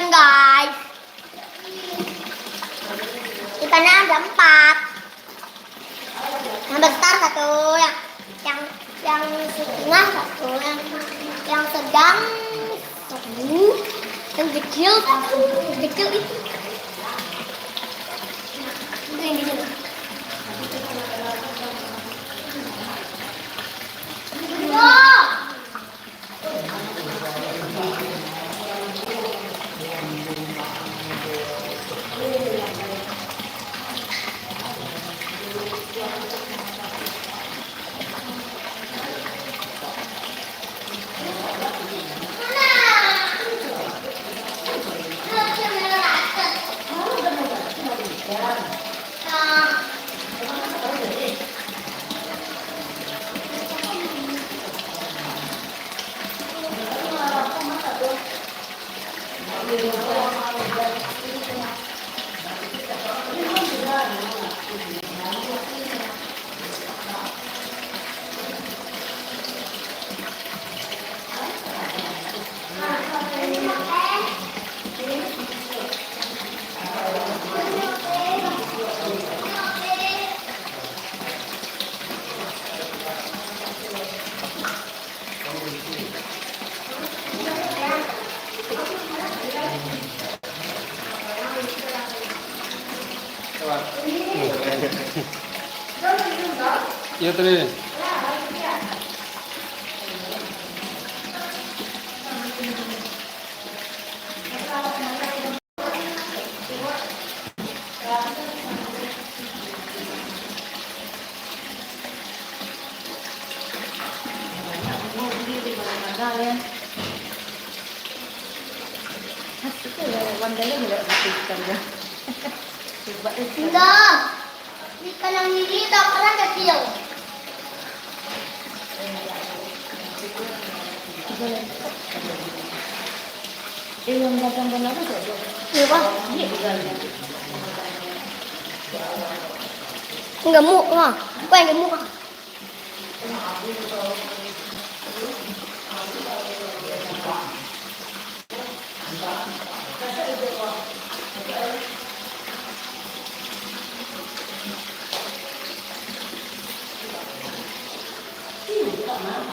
ikan guys. Ikannya ada 4. Yang besar 1, yang setengah 1, yang sedang 1, yang kecil 1. Kecil itu. Ini di sini. Iya tadi. Enggak. Ikan yang ini tak pernah kecil. Yang datang apa saja? Iya, Pak. Gemuk, ha. Bukan gemuk.